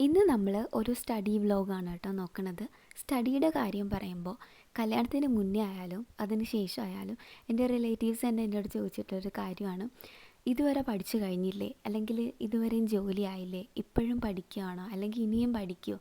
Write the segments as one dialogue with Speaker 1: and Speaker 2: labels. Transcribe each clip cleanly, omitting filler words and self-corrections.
Speaker 1: ഇന്ന് നമ്മൾ ഒരു സ്റ്റഡി വ്ലോഗാണ് കേട്ടോ നോക്കുന്നത്. സ്റ്റഡിയുടെ കാര്യം പറയുമ്പോൾ കല്യാണത്തിന് മുന്നേ ആയാലും അതിന് ശേഷം ആയാലും എൻ്റെ റിലേറ്റീവ്സ് തന്നെ എന്നോട് ചോദിച്ചിട്ടൊരു കാര്യമാണ്, ഇതുവരെ പഠിച്ചു കഴിഞ്ഞില്ലേ, അല്ലെങ്കിൽ ഇതുവരെയും ജോലി ആയില്ലേ, ഇപ്പോഴും പഠിക്കുകയാണോ, അല്ലെങ്കിൽ ഇനിയും പഠിക്കുമോ,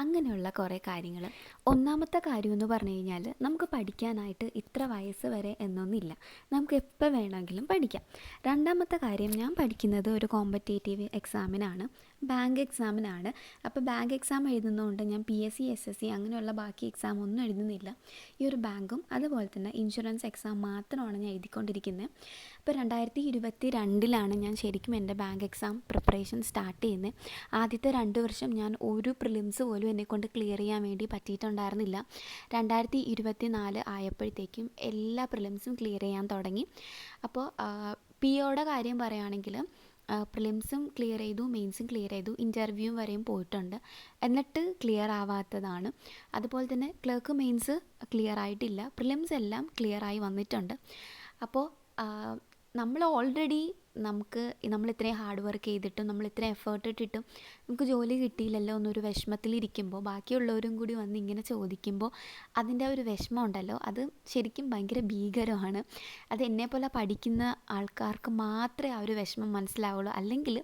Speaker 1: അങ്ങനെയുള്ള കുറേ കാര്യങ്ങൾ. ഒന്നാമത്തെ കാര്യം എന്ന് പറഞ്ഞു കഴിഞ്ഞാൽ, നമുക്ക് പഠിക്കാനായിട്ട് ഇത്ര വയസ്സ് വരെ എന്നൊന്നുമില്ല, നമുക്ക് എപ്പോൾ വേണമെങ്കിലും പഠിക്കാം. രണ്ടാമത്തെ കാര്യം, ഞാൻ പഠിക്കുന്നത് ഒരു കോമ്പറ്റേറ്റീവ് എക്സാമിനാണ്, ബാങ്ക് എക്സാമിനാണ്. അപ്പോൾ ബാങ്ക് എക്സാം എഴുതുന്നതുകൊണ്ട് ഞാൻ PSC SSC അങ്ങനെയുള്ള ബാക്കി എക്സാം ഒന്നും എഴുതുന്നില്ല. ഈ ഒരു ബാങ്കും അതുപോലെ തന്നെ ഇൻഷുറൻസ് എക്സാം മാത്രമാണ് ഞാൻ എഴുതിക്കൊണ്ടിരിക്കുന്നത്. ഇപ്പോൾ 2022 ഞാൻ ശരിക്കും എൻ്റെ ബാങ്ക് എക്സാം പ്രിപ്പറേഷൻ സ്റ്റാർട്ട് ചെയ്യുന്നത്. ആദ്യത്തെ 2 വർഷം ഞാൻ ഒരു പ്രിലിംസ് പോലും എന്നെക്കൊണ്ട് ക്ലിയർ ചെയ്യാൻ വേണ്ടി പറ്റിയിട്ടുണ്ടായിരുന്നില്ല. 2024 ആയപ്പോഴത്തേക്കും എല്ലാ പ്രിലിംസും ക്ലിയർ ചെയ്യാൻ തുടങ്ങി. അപ്പോൾ POയുടെ കാര്യം പറയുകയാണെങ്കിൽ പ്രിലിംസും ക്ലിയർ ചെയ്തു, മെയിൻസും ക്ലിയർ ചെയ്തു, ഇൻ്റർവ്യൂ വരെയും പോയിട്ടുണ്ട്, എന്നിട്ട് ക്ലിയർ ആവാത്തതാണ്. അതുപോലെ തന്നെ ക്ലർക്ക് മെയിൻസ് ക്ലിയർ ആയിട്ടില്ല, പ്രിലിംസ് എല്ലാം ക്ലിയർ ആയി വന്നിട്ടുണ്ട്. അപ്പോൾ നമ്മൾ ഓൾറെഡി നമ്മൾ ഇത്രയും ഹാർഡ് വർക്ക് ചെയ്തിട്ടും നമ്മൾ ഇത്രയും എഫേർട്ട് ഇട്ടിട്ടും നമുക്ക് ജോലി കിട്ടിയില്ലല്ലോ എന്നൊരു വിഷമത്തിലിരിക്കുമ്പോൾ ബാക്കിയുള്ളവരും കൂടി വന്ന് ഇങ്ങനെ ചോദിക്കുമ്പോൾ അതിൻ്റെ ഒരു വിഷമം ഉണ്ടല്ലോ, അത് ശരിക്കും ഭയങ്കര ഭീകരമാണ്. അത് എന്നെപ്പോലെ പഠിക്കുന്ന ആൾക്കാർക്ക് മാത്രമേ ആ ഒരു വിഷമം മനസ്സിലാവുള്ളൂ, അല്ലെങ്കിൽ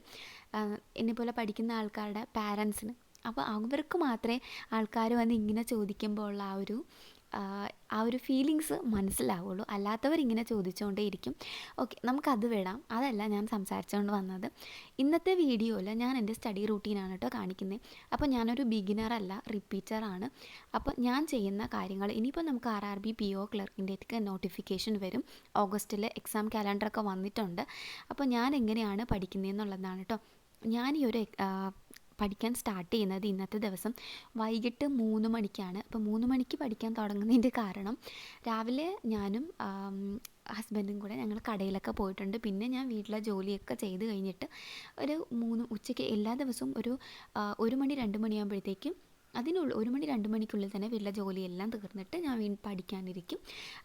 Speaker 1: എന്നെപ്പോലെ പഠിക്കുന്ന ആൾക്കാരുടെ പാരൻസിന്, അപ്പോൾ അവർക്ക് മാത്രമേ ആൾക്കാർ വന്ന് ഇങ്ങനെ ചോദിക്കുമ്പോൾ ഉള്ള ആ ഒരു ഫീലിങ്സ് മനസ്സിലാവുള്ളൂ. അല്ലാത്തവരിങ്ങനെ ചോദിച്ചുകൊണ്ടേയിരിക്കും. ഓക്കെ, നമുക്കത് വിടാം, അതല്ല ഞാൻ സംസാരിച്ചുകൊണ്ട് വന്നത്. ഇന്നത്തെ വീഡിയോയിൽ ഞാൻ എൻ്റെ സ്റ്റഡി റൂട്ടീനാണ് കേട്ടോ കാണിക്കുന്നത്. അപ്പോൾ ഞാനൊരു ബിഗിനറല്ല, റിപ്പീറ്ററാണ്. അപ്പോൾ ഞാൻ ചെയ്യുന്ന കാര്യങ്ങൾ, ഇനിയിപ്പോൾ നമുക്ക് RRB PO ക്ലർക്കിൻ്റെയൊക്കെ നോട്ടിഫിക്കേഷൻ വരും. ഓഗസ്റ്റിൽ എക്സാം കാലണ്ടറൊക്കെ വന്നിട്ടുണ്ട്. അപ്പോൾ ഞാൻ എങ്ങനെയാണ് പഠിക്കുന്നതെന്നുള്ളതാണ് കേട്ടോ. ഞാൻ ഈ ഒരു പഠിക്കാൻ സ്റ്റാർട്ട് ചെയ്യുന്നത് ഇന്നത്തെ ദിവസം വൈകിട്ട് 3 മണിക്കാണ്. അപ്പോൾ 3 മണിക്ക് പഠിക്കാൻ തുടങ്ങുന്നതിൻ്റെ കാരണം, രാവിലെ ഞാനും ഹസ്ബൻഡും കൂടെ ഞങ്ങൾ കടയിലൊക്കെ പോയിട്ടുണ്ട്. പിന്നെ ഞാൻ വീട്ടിലെ ജോലിയൊക്കെ ചെയ്ത് കഴിഞ്ഞിട്ട് ഒരു ഉച്ചയ്ക്ക് എല്ലാ ദിവസവും ഒരു 1 മണി 2 മണിയാകുമ്പോഴത്തേക്കും, 1 മണി 2 മണിക്കുള്ളിൽ തന്നെ വീട്ടിലെ ജോലിയെല്ലാം തീർന്നിട്ട് ഞാൻ പഠിക്കാനിരിക്കും.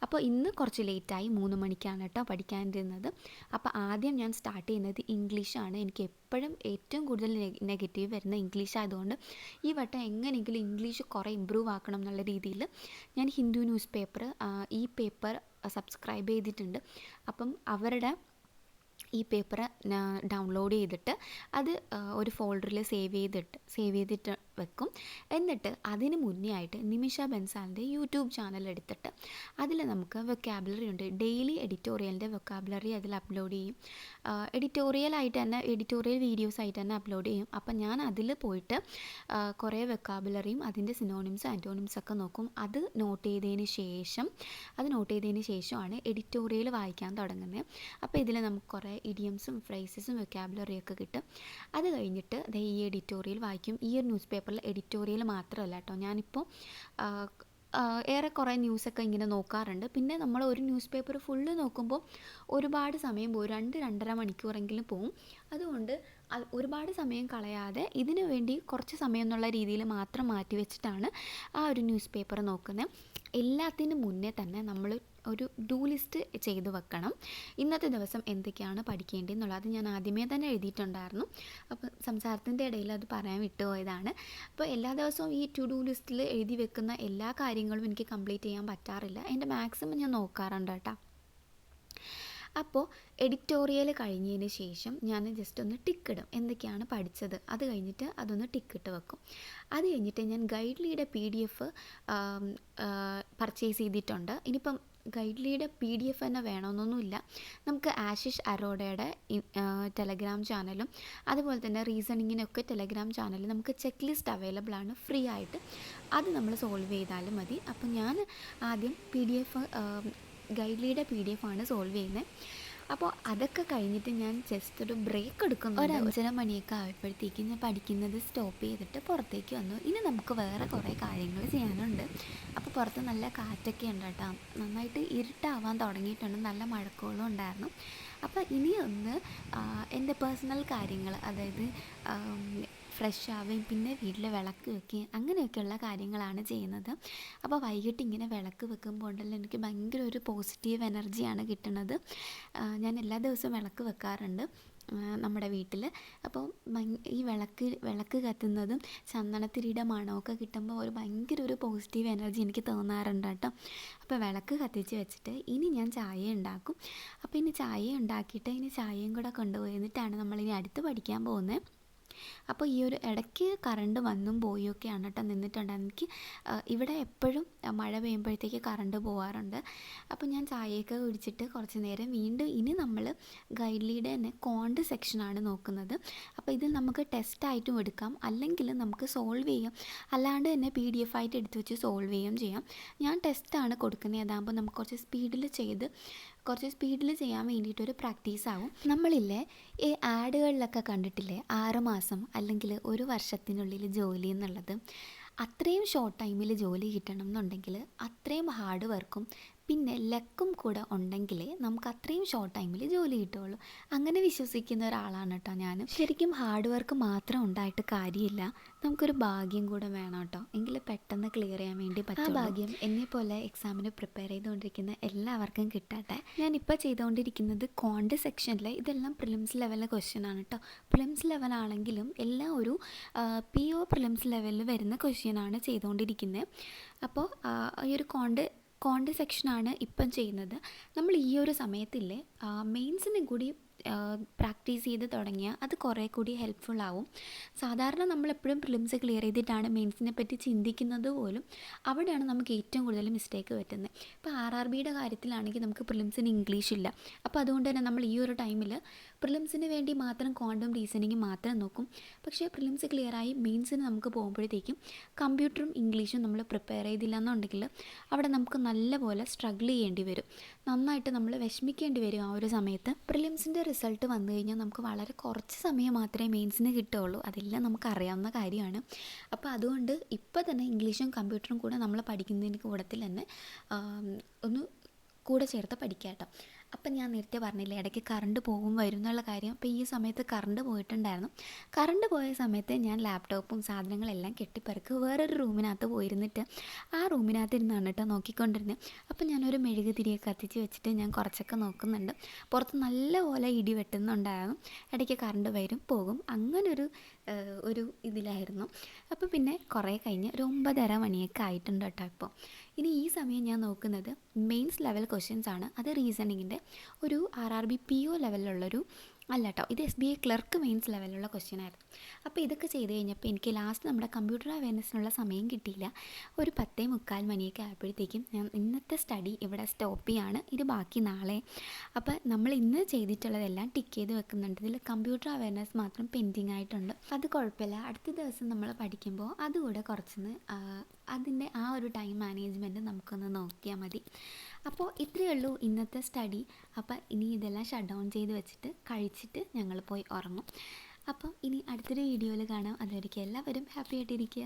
Speaker 1: അപ്പോൾ ഇന്ന് കുറച്ച് ലേറ്റായി, 3 മണിക്കാണ് കേട്ടോ പഠിക്കാനിരുന്നത്. അപ്പോൾ ആദ്യം ഞാൻ സ്റ്റാർട്ട് ചെയ്യുന്നത് ഇംഗ്ലീഷാണ്. എനിക്ക് എപ്പോഴും ഏറ്റവും കൂടുതൽ നെഗറ്റീവ് വരുന്ന ഇംഗ്ലീഷ് ആയതുകൊണ്ട് ഈ വട്ടം എങ്ങനെയെങ്കിലും ഇംഗ്ലീഷ് കുറേ ഇമ്പ്രൂവ് ആക്കണം എന്നുള്ള രീതിയിൽ ഞാൻ ഹിന്ദു ന്യൂസ് പേപ്പർ, ഈ പേപ്പർ സബ്സ്ക്രൈബ് ചെയ്തിട്ടുണ്ട്. അപ്പം അവരുടെ ഈ പേപ്പർ ഡൗൺലോഡ് ചെയ്തിട്ട് അത് ഒരു ഫോൾഡറിൽ സേവ് ചെയ്തിട്ട് വെക്കും. എന്നിട്ട് അതിന് മുന്നേ ആയിട്ട് നിമിഷ ബൻസാലിൻ്റെ യൂട്യൂബ് ചാനൽ എടുത്തിട്ട് അതിൽ നമുക്ക് വൊക്കാബുലറി ഉണ്ട്, ഡെയിലി എഡിറ്റോറിയലിൻ്റെ വൊക്കാബുലറി അതിൽ അപ്ലോഡ് ചെയ്യും. എഡിറ്റോറിയൽ വീഡിയോസ് ആയിട്ട് തന്നെ അപ്ലോഡ് ചെയ്യും. അപ്പം ഞാൻ അതിൽ പോയിട്ട് കുറേ വൊക്കാബുലറിയും അതിൻ്റെ സിനോണിംസ് ആൻറ്റോണിംസ് ഒക്കെ നോക്കും. അത് നോട്ട് ചെയ്തതിന് ശേഷമാണ് എഡിറ്റോറിയൽ വായിക്കാൻ തുടങ്ങുന്നത്. അപ്പോൾ ഇതിൽ നമുക്ക് കുറേ ഇഡിയംസും ഫ്രേസസും വൊക്കാബുലറിയൊക്കെ കിട്ടും. അത് കഴിഞ്ഞിട്ട് ഈ എഡിറ്റോറിയൽ വായിക്കും. ഈ ഒരു ന്യൂസ് പേപ്പറിൽ എഡിറ്റോറിയൽ മാത്രമല്ല കേട്ടോ, ഞാനിപ്പോൾ ഏറെക്കുറെ ന്യൂസൊക്കെ ഇങ്ങനെ നോക്കാറുണ്ട്. പിന്നെ നമ്മൾ ഒരു ന്യൂസ് പേപ്പർ ഫുള്ള് നോക്കുമ്പോൾ ഒരുപാട് സമയം പോകും, 2-2.5 മണിക്കൂറെങ്കിലും പോവും. അതുകൊണ്ട് ഒരുപാട് സമയം കളയാതെ ഇതിനു വേണ്ടി കുറച്ച് സമയം എന്നുള്ള രീതിയിൽ മാത്രം മാറ്റി വെച്ചിട്ടാണ് ആ ഒരു ന്യൂസ് പേപ്പർ നോക്കുന്നത്. എല്ലാത്തിനും മുന്നേ തന്നെ നമ്മൾ ഒരു ഡു ലിസ്റ്റ് ചെയ്ത് വെക്കണം. ഇന്നത്തെ ദിവസം എന്തൊക്കെയാണ് പഠിക്കേണ്ടതെന്നുള്ളത് അത് ഞാൻ ആദ്യമേ തന്നെ എഴുതിയിട്ടുണ്ടായിരുന്നു. അപ്പോൾ സംസാരത്തിൻ്റെ ഇടയിൽ അത് പറയാൻ വിട്ടുപോയതാണ്. അപ്പോൾ എല്ലാ ദിവസവും ഈ ടു ഡു ലിസ്റ്റിൽ എഴുതി വെക്കുന്ന എല്ലാ കാര്യങ്ങളും എനിക്ക് കംപ്ലീറ്റ് ചെയ്യാൻ പറ്റാറില്ല. എൻ്റെ മാക്സിമം ഞാൻ നോക്കാറുണ്ട് കേട്ടോ. അപ്പോൾ എഡിറ്റോറിയൽ കഴിഞ്ഞതിന് ശേഷം ഞാൻ ജസ്റ്റ് ഒന്ന് ടിക്കിടും, എന്തൊക്കെയാണ് പഠിച്ചത്. അത് കഴിഞ്ഞിട്ട് അതൊന്ന് ടിക്കിട്ട് വെക്കും. അത് കഴിഞ്ഞിട്ട് ഞാൻ ഗൈഡ്ലിയുടെ PDF പർച്ചേസ് ചെയ്തിട്ടുണ്ട്. ഇനിയിപ്പം ഗൈഡ്ലിയുടെ PDF തന്നെ വേണമെന്നൊന്നുമില്ല. നമുക്ക് ആശിഷ് അറോഡയുടെ ടെലഗ്രാം ചാനലും അതുപോലെ തന്നെ റീസണിങ്ങിനൊക്കെ ടെലഗ്രാം ചാനലിൽ നമുക്ക് ചെക്ക് ലിസ്റ്റ് അവൈലബിൾ ആണ്, ഫ്രീ ആയിട്ട്. അത് നമ്മൾ സോൾവ് ചെയ്താലും മതി. അപ്പം ഞാൻ ആദ്യം ഗൈഡ്ലിയുടെ PDF ആണ് സോൾവ് ചെയ്യുന്നത്. അപ്പോൾ അതൊക്കെ കഴിഞ്ഞിട്ട് ഞാൻ ജസ്റ്റ് ഒരു ബ്രേക്ക് എടുക്കുന്നു. ഒരു 5:30 മണിയൊക്കെ ആയപ്പോഴത്തേക്കും ഞാൻ പഠിക്കുന്നത് സ്റ്റോപ്പ് ചെയ്തിട്ട് പുറത്തേക്ക് വന്നു. ഇനി നമുക്ക് വേറെ കുറേ കാര്യങ്ങൾ ചെയ്യാനുണ്ട്. അപ്പോൾ പുറത്ത് നല്ല കാറ്റൊക്കെ ഉണ്ട് കേട്ടോ, നന്നായിട്ട് ഇരുട്ടാവാൻ തുടങ്ങിയിട്ടുണ്ട്, നല്ല മഴക്കോളും ഉണ്ടായിരുന്നു. അപ്പോൾ ഇനി ഒന്ന് എൻ്റെ പേഴ്സണൽ കാര്യങ്ങൾ, അതായത് ഫ്രഷ് ആവുകയും പിന്നെ വീട്ടിൽ വിളക്ക് വെക്കുകയും അങ്ങനെയൊക്കെയുള്ള കാര്യങ്ങളാണ് ചെയ്യുന്നത്. അപ്പോൾ വൈകിട്ട് ഇങ്ങനെ വിളക്ക് വെക്കുമ്പോൾ ഉണ്ടല്ലോ, എനിക്ക് ഭയങ്കര ഒരു പോസിറ്റീവ് എനർജിയാണ് കിട്ടുന്നത്. ഞാൻ എല്ലാ ദിവസവും വിളക്ക് വെക്കാറുണ്ട്. നമ്മുടെ വീട്ടിൽ. അപ്പോൾ ഈ വിളക്ക് കത്തുന്നതും ചന്ദനത്തിരിയുടെ മണമൊക്കെ കിട്ടുമ്പോൾ ഭയങ്കര ഒരു പോസിറ്റീവ് എനർജി എനിക്ക് തോന്നാറുണ്ട് കേട്ടോ. അപ്പോൾ വിളക്ക് കത്തിച്ച് വെച്ചിട്ട് ഇനി ഞാൻ ചായ ഉണ്ടാക്കും. അപ്പോൾ ഇനി ചായ ഉണ്ടാക്കിയിട്ട് ഇനി ചായയും കൂടെ കൊണ്ടുപോയി എന്നിട്ടാണ് നമ്മളിനി അടുത്ത് പഠിക്കാൻ പോകുന്നത്. അപ്പോൾ ഈ ഒരു ഇടയ്ക്ക് കറണ്ട് വന്നും പോയൊക്കെയാണ് കേട്ടോ നിന്നിട്ടുണ്ട്. എനിക്ക് ഇവിടെ എപ്പോഴും മഴ പെയ്യുമ്പോഴത്തേക്ക് കറണ്ട് പോകാറുണ്ട്. അപ്പോൾ ഞാൻ ചായയൊക്കെ കുടിച്ചിട്ട് കുറച്ച് നേരം വീണ്ടും ഇനി നമ്മൾ ഗൈഡ്ലിയുടെ തന്നെ കോണ്ട് സെക്ഷനാണ് നോക്കുന്നത്. അപ്പോൾ ഇതിൽ നമുക്ക് ടെസ്റ്റായിട്ടും എടുക്കാം, അല്ലെങ്കിൽ നമുക്ക് സോൾവ് ചെയ്യാം, അല്ലാണ്ട് തന്നെ PDF ആയിട്ട് എടുത്ത് വെച്ച് സോൾവ് ചെയ്യുകയും ചെയ്യാം. ഞാൻ ടെസ്റ്റാണ് കൊടുക്കുന്നത്. അതാകുമ്പോൾ നമുക്ക് കുറച്ച് സ്പീഡിൽ ചെയ്യാൻ വേണ്ടിയിട്ടൊരു പ്രാക്ടീസ് ആവും. നമ്മളില്ലേ ഈ ആഡുകളിലൊക്കെ കണ്ടിട്ടില്ലേ 6 മാസം അല്ലെങ്കിൽ 1 വർഷത്തിനുള്ളിൽ ജോലി എന്നുള്ളത്. അത്രയും ഷോർട്ട് ടൈമിൽ ജോലി കിട്ടണം എന്നുണ്ടെങ്കിൽ അത്രയും ഹാർഡ് വർക്കും പിന്നെ ലക്കും കൂടെ ഉണ്ടെങ്കിലേ നമുക്ക് അത്രയും ഷോർട്ട് ടൈമിൽ ജോലി കിട്ടുകയുള്ളൂ. അങ്ങനെ വിശ്വസിക്കുന്ന ഒരാളാണ് കേട്ടോ ഞാൻ. ശരിക്കും ഹാർഡ് വർക്ക് മാത്രം ഉണ്ടായിട്ട് കാര്യമില്ല, നമുക്കൊരു ഭാഗ്യം കൂടെ വേണം കേട്ടോ, എങ്കിൽ പെട്ടെന്ന് ക്ലിയർ ചെയ്യാൻ വേണ്ടി പറ്റും. ആ ഭാഗ്യം എന്നെപ്പോലെ എക്സാമിന് പ്രിപ്പയർ ചെയ്തുകൊണ്ടിരിക്കുന്ന എല്ലാവർക്കും കിട്ടട്ടെ. ഞാനിപ്പോൾ ചെയ്തുകൊണ്ടിരിക്കുന്നത് കോണ്ട് സെക്ഷനിൽ ഇതെല്ലാം പ്രിലിംസ് ലെവലിലെ ക്വസ്റ്റ്യൻ ആണ് കേട്ടോ. പ്രിലിംസ് ലെവലാണെങ്കിലും എല്ലാം ഒരു PO പ്രിലിംസ് ലെവലിൽ വരുന്ന ക്വസ്റ്റ്യനാണ് ചെയ്തുകൊണ്ടിരിക്കുന്നത്. അപ്പോൾ ഈ ഒരു കോണ്ട് സെക്ഷനാണ് ഇപ്പം ചെയ്യുന്നത്. നമ്മൾ ഈ ഒരു സമയത്തില്ലേ മെയിൻസിനും കൂടി പ്രാക്ടീസ് ചെയ്ത് തുടങ്ങിയാൽ അത് കുറേ കൂടി ഹെൽപ്ഫുള്ളാവും. സാധാരണ നമ്മളെപ്പോഴും പ്രിലിംസ് ക്ലിയർ ചെയ്തിട്ടാണ് മെയിൻസിനെ പറ്റി ചിന്തിക്കുന്നത് പോലും. അവിടെയാണ് നമുക്ക് ഏറ്റവും കൂടുതൽ മിസ്റ്റേക്ക് പറ്റുന്നത്. ഇപ്പോൾ RRBയുടെ കാര്യത്തിലാണെങ്കിൽ നമുക്ക് പ്രിലിംസിന് ഇംഗ്ലീഷ് ഇല്ല. അപ്പോൾ അതുകൊണ്ട് തന്നെ നമ്മൾ ഈ ഒരു ടൈമിൽ പ്രിലിംസിന് വേണ്ടി മാത്രം ക്വാണ്ടും റീസണിങ്ങും മാത്രം നോക്കും. പക്ഷേ പ്രിലിംസ് ക്ലിയറായി മെയിൻസിന് നമുക്ക് പോകുമ്പോഴത്തേക്കും കമ്പ്യൂട്ടറും ഇംഗ്ലീഷും നമ്മൾ പ്രിപ്പയർ ചെയ്തില്ല എന്നുണ്ടെങ്കിൽ അവിടെ നമുക്ക് നല്ലപോലെ സ്ട്രഗിൾ ചെയ്യേണ്ടി വരും, നന്നായിട്ട് നമ്മൾ വിഷമിക്കേണ്ടി വരും. ആ ഒരു സമയത്ത് പ്രിലിംസിൻ്റെ റിസൾട്ട് വന്നു കഴിഞ്ഞാൽ നമുക്ക് വളരെ കുറച്ച് സമയം മാത്രമേ മെയിൻസിന് കിട്ടുകയുള്ളൂ. അതെല്ലാം നമുക്കറിയാവുന്ന കാര്യമാണ്. അപ്പോൾ അതുകൊണ്ട് ഇപ്പോൾ തന്നെ ഇംഗ്ലീഷും കമ്പ്യൂട്ടറും കൂടെ നമ്മൾ പഠിക്കുന്നതിന് കൂടത്തിൽ തന്നെ ഒന്ന് കൂടെ ചേർത്ത് പഠിക്കാം കേട്ടോ. അപ്പം ഞാൻ നേരത്തെ പറഞ്ഞില്ലേ ഇടയ്ക്ക് കറണ്ട് പോകും വരും എന്നുള്ള കാര്യം. അപ്പോൾ ഈ സമയത്ത് കറണ്ട് പോയിട്ടുണ്ടായിരുന്നു. കറണ്ട് പോയ സമയത്ത് ഞാൻ ലാപ്ടോപ്പും സാധനങ്ങളെല്ലാം കെട്ടിപ്പറക്ക് വേറൊരു റൂമിനകത്ത് പോയിരുന്നിട്ട് ആ റൂമിനകത്ത് ഇരുന്നാണ് കേട്ടോ നോക്കിക്കൊണ്ടിരുന്നത്. അപ്പോൾ ഞാനൊരു മെഴുകുതിരിയൊക്കെ കത്തിച്ച് വെച്ചിട്ട് ഞാൻ കുറച്ചൊക്കെ നോക്കുന്നുണ്ട്. പുറത്ത് നല്ലപോലെ ഇടി വെട്ടുന്നുണ്ടായിരുന്നു. ഇടയ്ക്ക് കറണ്ട് വരും പോകും, അങ്ങനൊരു ഇതിലായിരുന്നു. അപ്പോൾ പിന്നെ കുറേ കഴിഞ്ഞ് ഒരു 9:30 മണിയൊക്കെ ആയിട്ടുണ്ട് കേട്ടോ. ഇപ്പോൾ ഇനി ഈ സമയം ഞാൻ നോക്കുന്നത് മെയിൻസ് ലെവൽ ക്വസ്റ്റ്യൻസ് ആണ്. അത് റീസണിങ്ങിൻ്റെ ഒരു RRB PO ലെവലിലുള്ളൊരു അല്ല കേട്ടോ, ഇത് SBI ക്ലർക്ക് മെയിൻസ് ലെവലിലുള്ള ക്വസ്റ്റ്യൻ ആയിരുന്നു. അപ്പോൾ ഇതൊക്കെ ചെയ്ത് കഴിഞ്ഞപ്പോൾ എനിക്ക് ലാസ്റ്റ് നമ്മുടെ കമ്പ്യൂട്ടർ അവയർനെസ്സിനുള്ള സമയം കിട്ടിയില്ല. ഒരു 10:45 മണിയൊക്കെ ആയപ്പോഴത്തേക്കും ഞാൻ ഇന്നത്തെ സ്റ്റഡി ഇവിടെ സ്റ്റോപ്പ് ചെയ്യാണ്. ഇത് ബാക്കി നാളെ. അപ്പോൾ നമ്മൾ ഇന്ന് ചെയ്തിട്ടുള്ളതെല്ലാം ടിക്ക് ചെയ്ത് വെക്കുന്നുണ്ട്. ഇതിൽ കമ്പ്യൂട്ടർ അവയർനെസ് മാത്രം പെൻഡിങ് ആയിട്ടുണ്ട്. അത് കുഴപ്പമില്ല, അടുത്ത ദിവസം നമ്മൾ പഠിക്കുമ്പോൾ അതുകൂടെ കുറച്ചൊന്ന് അതിൻ്റെ ആ ഒരു ടൈം മാനേജ്മെൻറ്റ് നമുക്കൊന്ന് നോക്കിയാൽ മതി. അപ്പോൾ ഇത്രയേ ഉള്ളൂ ഇന്നത്തെ സ്റ്റഡി. അപ്പോൾ ഇനി ഇതെല്ലാം ഷട്ട് ഡൗൺ ചെയ്ത് വെച്ചിട്ട് കഴിച്ചിട്ട് ഞങ്ങൾ പോയി ഉറങ്ങും. അപ്പം ഇനി അടുത്തൊരു വീഡിയോയിൽ കാണാം. അതുവരെയ്ക്കും എല്ലാവരും ഹാപ്പി ആയിട്ടിരിക്കുക.